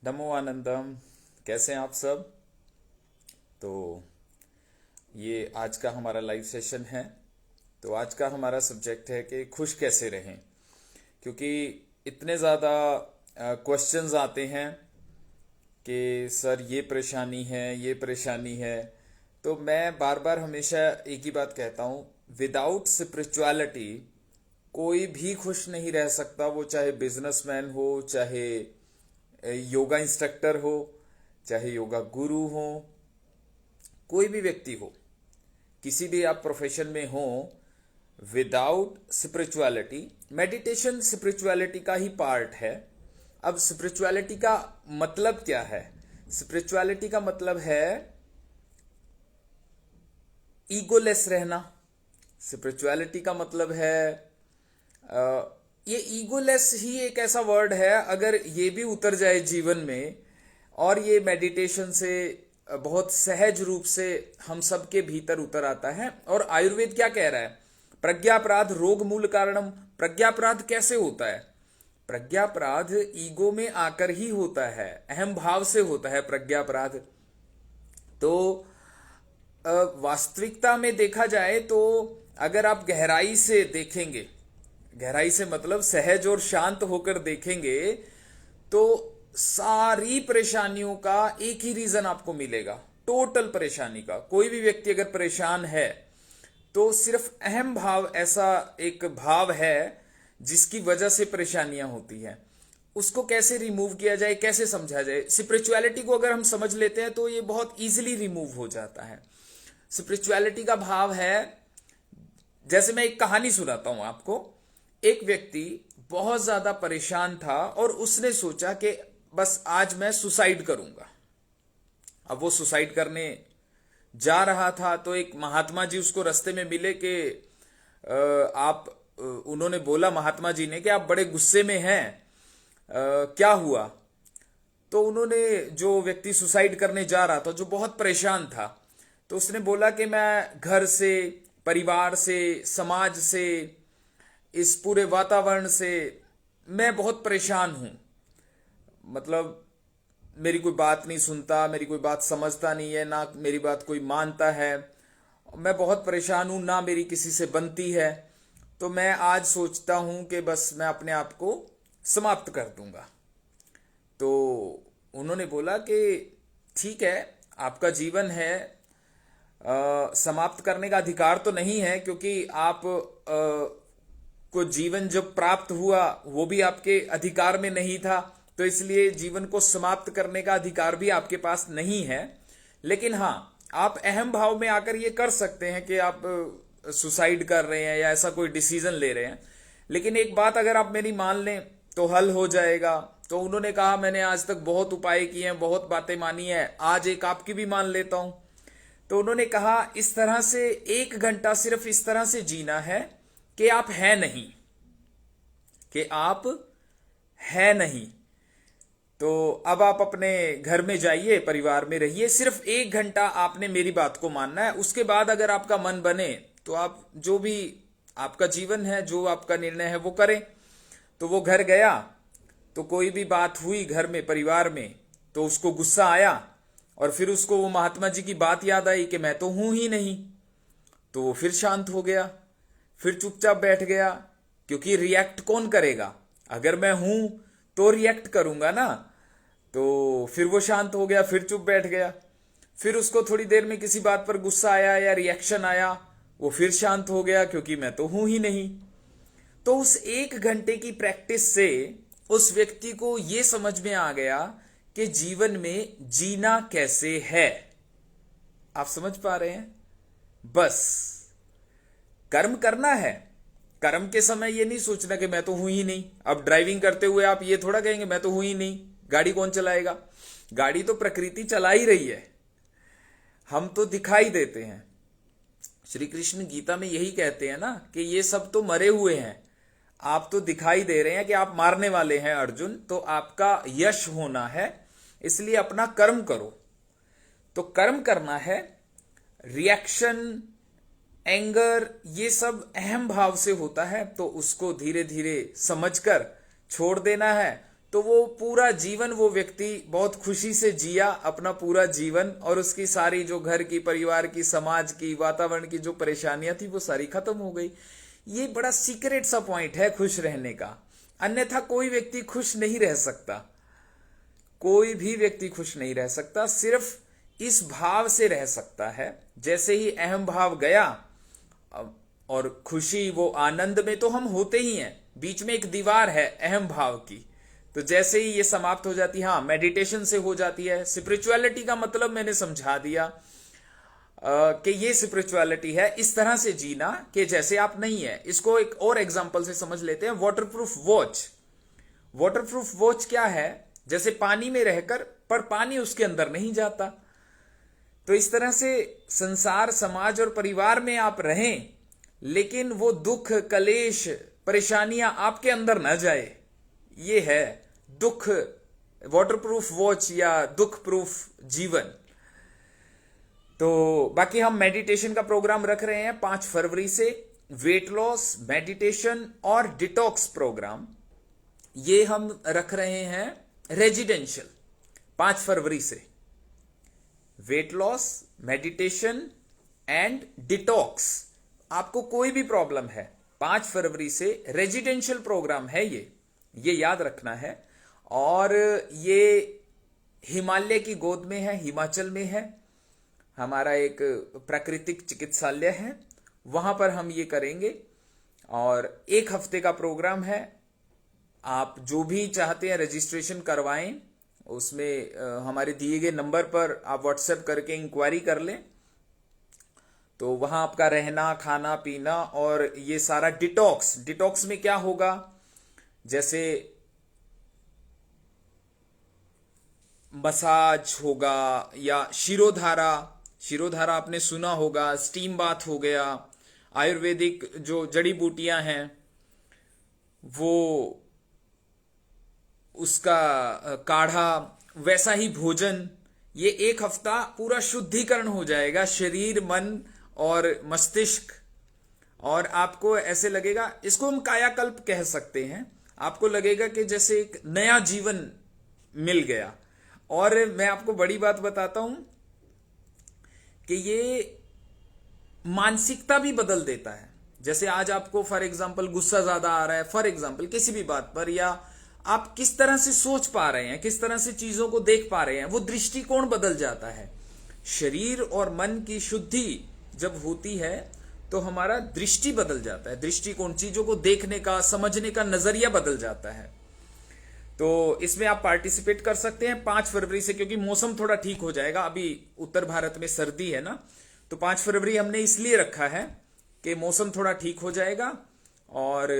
नमो आनंदम। कैसे हैं आप सब? तो ये आज का हमारा लाइव सेशन है। तो आज का हमारा सब्जेक्ट है कि खुश कैसे रहें, क्योंकि इतने ज़्यादा क्वेश्चंस आते हैं कि सर ये परेशानी है, ये परेशानी है। तो मैं बार बार हमेशा एक ही बात कहता हूँ, विदाउट स्पिरिचुअलिटी कोई भी खुश नहीं रह सकता। वो चाहे बिजनेसमैन हो, चाहे योगा इंस्ट्रक्टर हो, चाहे योगा गुरु हो, कोई भी व्यक्ति हो, किसी भी आप प्रोफेशन में हो, विदाउट स्पिरिचुअलिटी, मेडिटेशन स्पिरिचुअलिटी का ही पार्ट है। अब स्पिरिचुअलिटी का मतलब क्या है? स्पिरिचुअलिटी का मतलब है ईगोलेस रहना। स्पिरिचुअलिटी का मतलब है ये ईगोलेस ही एक ऐसा वर्ड है, अगर ये भी उतर जाए जीवन में, और ये मेडिटेशन से बहुत सहज रूप से हम सबके भीतर उतर आता है। और आयुर्वेद क्या कह रहा है? प्रज्ञापराध रोग मूल कारणम। प्रज्ञापराध कैसे होता है? प्रज्ञापराध ईगो में आकर ही होता है, अहम भाव से होता है प्रज्ञापराध। तो वास्तविकता में देखा जाए तो अगर आप गहराई से देखेंगे, गहराई से मतलब सहज और शांत होकर देखेंगे, तो सारी परेशानियों का एक ही रीजन आपको मिलेगा, टोटल परेशानी का। कोई भी व्यक्ति अगर परेशान है तो सिर्फ अहम भाव ऐसा एक भाव है जिसकी वजह से परेशानियां होती हैं। उसको कैसे रिमूव किया जाए, कैसे समझा जाए? स्पिरिचुअलिटी को अगर हम समझ लेते हैं तो ये बहुत इजीली रिमूव हो जाता है। स्पिरिचुअलिटी का भाव है, जैसे मैं एक कहानी सुनाता हूं आपको। एक व्यक्ति बहुत ज्यादा परेशान था और उसने सोचा कि बस आज मैं सुसाइड करूंगा। अब वो सुसाइड करने जा रहा था तो एक महात्मा जी उसको रास्ते में मिले कि उन्होंने बोला, महात्मा जी ने, कि आप बड़े गुस्से में हैं, क्या हुआ? तो उन्होंने, जो व्यक्ति सुसाइड करने जा रहा था, जो बहुत परेशान था, तो उसने बोला कि मैं घर से, परिवार से, समाज से, इस पूरे वातावरण से मैं बहुत परेशान हूं। मतलब मेरी कोई बात नहीं सुनता, मेरी कोई बात समझता नहीं है, ना मेरी बात कोई मानता है। मैं बहुत परेशान हूं, ना मेरी किसी से बनती है। तो मैं आज सोचता हूं कि बस मैं अपने आप को समाप्त कर दूंगा। तो उन्होंने बोला कि ठीक है, आपका जीवन है, समाप्त करने का अधिकार तो नहीं है, क्योंकि आप को जीवन जब प्राप्त हुआ वो भी आपके अधिकार में नहीं था, तो इसलिए जीवन को समाप्त करने का अधिकार भी आपके पास नहीं है। लेकिन हाँ, आप अहम भाव में आकर ये कर सकते हैं कि आप सुसाइड कर रहे हैं या ऐसा कोई डिसीजन ले रहे हैं। लेकिन एक बात अगर आप मेरी मान लें तो हल हो जाएगा। तो उन्होंने कहा, मैंने आज तक बहुत उपाय किए हैं, बहुत बातें मानी है, आज एक आपकी भी मान लेता हूं। तो उन्होंने कहा, इस तरह से 1 घंटा सिर्फ इस तरह से जीना है कि आप है नहीं, कि आप है नहीं। तो अब आप अपने घर में जाइए, परिवार में रहिए, सिर्फ 1 घंटा आपने मेरी बात को मानना है। उसके बाद अगर आपका मन बने तो आप जो भी आपका जीवन है, जो आपका निर्णय है, वो करें। तो वो घर गया, तो कोई भी बात हुई घर में, परिवार में, तो उसको गुस्सा आया, और फिर उसको वो महात्मा जी की बात याद आई कि मैं तो हूं ही नहीं। तो वो फिर शांत हो गया, फिर चुपचाप बैठ गया, क्योंकि रिएक्ट कौन करेगा? अगर मैं हूं तो रिएक्ट करूंगा ना। तो फिर वो शांत हो गया, फिर चुप बैठ गया। फिर उसको थोड़ी देर में किसी बात पर गुस्सा आया या रिएक्शन आया, वो फिर शांत हो गया, क्योंकि मैं तो हूं ही नहीं। तो उस 1 घंटे की प्रैक्टिस से उस व्यक्ति को यह समझ में आ गया कि जीवन में जीना कैसे है। आप समझ पा रहे हैं? बस कर्म करना है। कर्म के समय ये नहीं सोचना कि मैं तो हूं ही नहीं। अब ड्राइविंग करते हुए आप ये थोड़ा कहेंगे मैं तो हूं ही नहीं, गाड़ी कौन चलाएगा? गाड़ी तो प्रकृति चला ही रही है, हम तो दिखाई देते हैं। श्री कृष्ण गीता में यही कहते हैं ना कि ये सब तो मरे हुए हैं, आप तो दिखाई दे रहे हैं कि आप मारने वाले हैं अर्जुन। तो आपका यश होना है, इसलिए अपना कर्म करो। तो कर्म करना है। रिएक्शन, एंगर, ये सब अहम भाव से होता है, तो उसको धीरे धीरे समझकर छोड़ देना है। तो वो पूरा जीवन वो व्यक्ति बहुत खुशी से जिया अपना पूरा जीवन, और उसकी सारी जो घर की, परिवार की, समाज की, वातावरण की जो परेशानियां थी वो सारी खत्म हो गई। ये बड़ा सीक्रेट सा पॉइंट है खुश रहने का। अन्यथा कोई व्यक्ति खुश नहीं रह सकता, कोई भी व्यक्ति खुश नहीं रह सकता, सिर्फ इस भाव से रह सकता है। जैसे ही अहम भाव गया और खुशी, वो आनंद में तो हम होते ही हैं, बीच में एक दीवार है अहम भाव की, तो जैसे ही ये समाप्त हो जाती है, हाँ मेडिटेशन से हो जाती है। स्पिरिचुअलिटी का मतलब मैंने समझा दिया कि ये स्पिरिचुअलिटी है इस तरह से जीना कि जैसे आप नहीं है। इसको एक और एग्जांपल से समझ लेते हैं, वाटरप्रूफ वॉच। वाटरप्रूफ वॉच क्या है? जैसे पानी में रहकर, पर पानी उसके अंदर नहीं जाता। तो इस तरह से संसार, समाज और परिवार में आप रहें, लेकिन वो दुख, कलेश, परेशानियां आपके अंदर न जाए। ये है दुख वाटरप्रूफ वॉच या दुख प्रूफ जीवन। तो बाकी हम मेडिटेशन का प्रोग्राम रख रहे हैं 5 फरवरी से, वेट लॉस, मेडिटेशन और डिटॉक्स प्रोग्राम, ये हम रख रहे हैं रेजिडेंशियल 5 फरवरी से। Weight loss, meditation and detox, आपको कोई भी प्रॉब्लम है 5 फरवरी से रेजिडेंशियल प्रोग्राम है ये याद रखना है। और ये हिमालय की गोद में है, हिमाचल में है, हमारा एक प्राकृतिक चिकित्सालय है, वहां पर हम ये करेंगे। और 1 हफ्ते का प्रोग्राम है। आप जो भी चाहते हैं रजिस्ट्रेशन करवाएं, उसमें हमारे दिए गए नंबर पर आप व्हाट्सएप करके इंक्वायरी कर लें। तो वहां आपका रहना, खाना पीना और ये सारा डिटॉक्स में क्या होगा, जैसे मसाज होगा या शिरोधारा आपने सुना होगा, स्टीम बाथ हो गया, आयुर्वेदिक जो जड़ी बूटियां हैं वो, उसका काढ़ा, वैसा ही भोजन। ये 1 हफ्ता पूरा शुद्धिकरण हो जाएगा शरीर, मन और मस्तिष्क। और आपको ऐसे लगेगा, इसको हम कायाकल्प कह सकते हैं, आपको लगेगा कि जैसे एक नया जीवन मिल गया। और मैं आपको बड़ी बात बताता हूं कि ये मानसिकता भी बदल देता है। जैसे आज आपको फॉर एग्जांपल गुस्सा ज्यादा आ रहा है, फॉर एग्जांपल किसी भी बात पर, या आप किस तरह से सोच पा रहे हैं, किस तरह से चीजों को देख पा रहे हैं, वो दृष्टिकोण बदल जाता है। शरीर और मन की शुद्धि जब होती है तो हमारा दृष्टि बदल जाता है, दृष्टिकोण, चीजों को देखने का, समझने का नजरिया बदल जाता है। तो इसमें आप पार्टिसिपेट कर सकते हैं 5 फरवरी से, क्योंकि मौसम थोड़ा ठीक हो जाएगा। अभी उत्तर भारत में सर्दी है ना, तो 5 फरवरी हमने इसलिए रखा है कि मौसम थोड़ा ठीक हो जाएगा और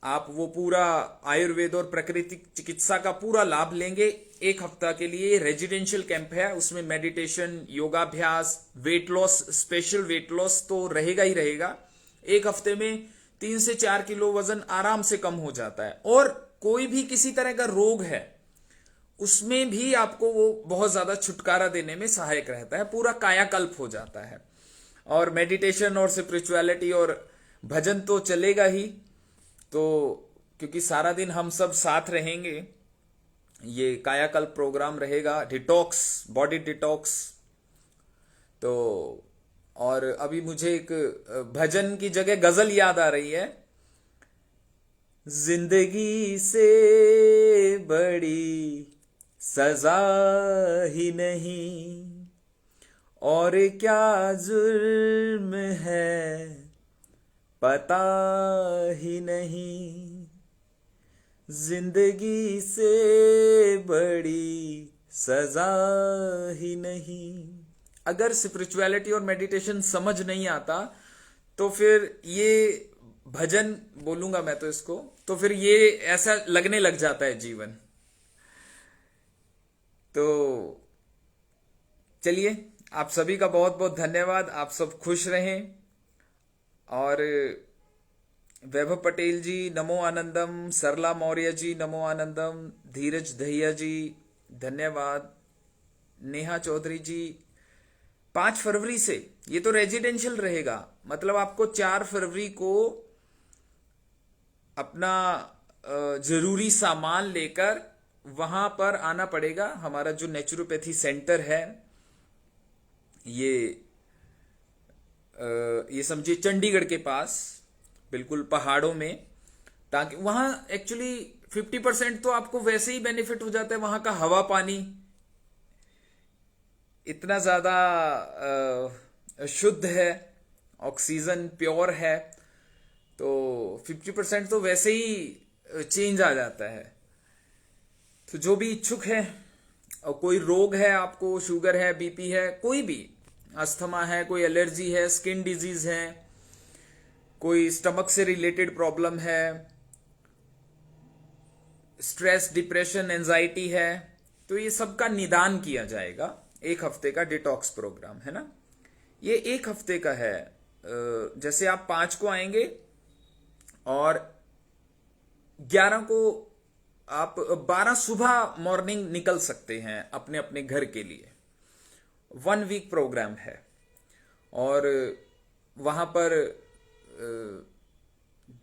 आप वो पूरा आयुर्वेद और प्राकृतिक चिकित्सा का पूरा लाभ लेंगे। 1 हफ्ता के लिए रेजिडेंशियल कैंप है, उसमें मेडिटेशन, योगाभ्यास, weight loss, special weight loss तो रहेगा ही रहेगा। 1 हफ्ते में 3 से 4 किलो वजन आराम से कम हो जाता है। और कोई भी किसी तरह का रोग है उसमें भी आपको वो बहुत ज्यादा छुटकारा देने में सहायक रहता है, पूरा कायाकल्प हो जाता है। और मेडिटेशन और स्पिरिचुअलिटी और भजन तो चलेगा ही, तो क्योंकि सारा दिन हम सब साथ रहेंगे, ये कायाकल्प प्रोग्राम रहेगा, डिटॉक्स, बॉडी डिटॉक्स। तो और अभी मुझे एक भजन की जगह गजल याद आ रही है, जिंदगी से बड़ी सजा ही नहीं, और क्या जुर्म है पता ही नहीं, जिंदगी से बड़ी सजा ही नहीं। अगर स्पिरिचुअलिटी और मेडिटेशन समझ नहीं आता तो फिर ये भजन बोलूंगा मैं तो इसको, तो फिर ये ऐसा लगने लग जाता है जीवन। तो चलिए, आप सभी का बहुत बहुत धन्यवाद, आप सब खुश रहें। और वैभव पटेल जी नमो आनंदम, सरला मौर्य जी नमो आनंदम, धीरज दहिया जी धन्यवाद, नेहा चौधरी जी। 5 फरवरी से ये तो रेजिडेंशियल रहेगा, मतलब आपको 4 फरवरी को अपना जरूरी सामान लेकर वहां पर आना पड़ेगा। हमारा जो नेचुरोपैथी सेंटर है ये ये समझिए चंडीगढ़ के पास, बिल्कुल पहाड़ों में, ताकि वहां एक्चुअली 50% तो आपको वैसे ही बेनिफिट हो जाता है। वहां का हवा पानी इतना ज्यादा शुद्ध है, ऑक्सीजन प्योर है, तो 50% तो वैसे ही चेंज आ जाता है। तो जो भी इच्छुक है और कोई रोग है, आपको शुगर है, बीपी है, कोई भी अस्थमा है, कोई एलर्जी है, स्किन डिजीज है, कोई स्टमक से रिलेटेड प्रॉब्लम है, स्ट्रेस, डिप्रेशन, एंजाइटी है, तो ये सबका निदान किया जाएगा। 1 हफ्ते का डिटॉक्स प्रोग्राम है ना, ये 1 हफ्ते का है। जैसे आप 5 को आएंगे और 11 को आप 12 सुबह मॉर्निंग निकल सकते हैं अपने अपने घर के लिए। 1 वीक प्रोग्राम है और वहां पर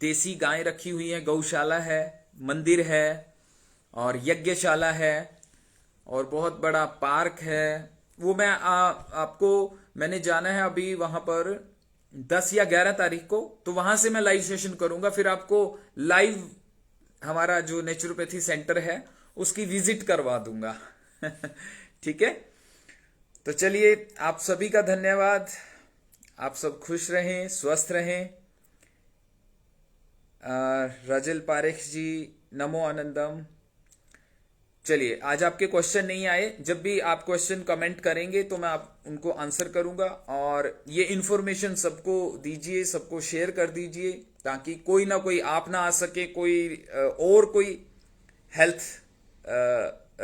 देसी गायें रखी हुई हैं, गौशाला है, मंदिर है और यज्ञशाला है और बहुत बड़ा पार्क है। वो मैं आपको मैंने जाना है अभी वहां पर 10 या 11 तारीख को, तो वहां से मैं लाइव सेशन करूंगा। फिर आपको लाइव हमारा जो नेचुरोपैथी सेंटर है उसकी विजिट करवा दूंगा। ठीक है, तो चलिए, आप सभी का धन्यवाद। आप सब खुश रहें, स्वस्थ रहें। रजल पारेख जी, नमो आनंदम। चलिए, आज आपके क्वेश्चन नहीं आए। जब भी आप क्वेश्चन कमेंट करेंगे तो मैं आप उनको आंसर करूंगा। और ये इन्फॉर्मेशन सबको दीजिए, सबको शेयर कर दीजिए, ताकि कोई ना कोई आप ना आ सके, कोई और कोई हेल्थ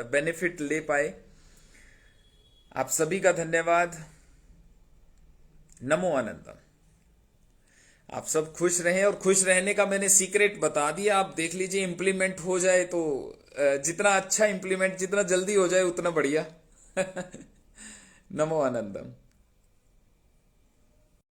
बेनिफिट ले पाए। आप सभी का धन्यवाद। नमो आनंदम। आप सब खुश रहें, और खुश रहने का मैंने सीक्रेट बता दिया। आप देख लीजिए, इंप्लीमेंट हो जाए तो जितना अच्छा इंप्लीमेंट, जितना जल्दी हो जाए उतना बढ़िया। नमो आनंदम।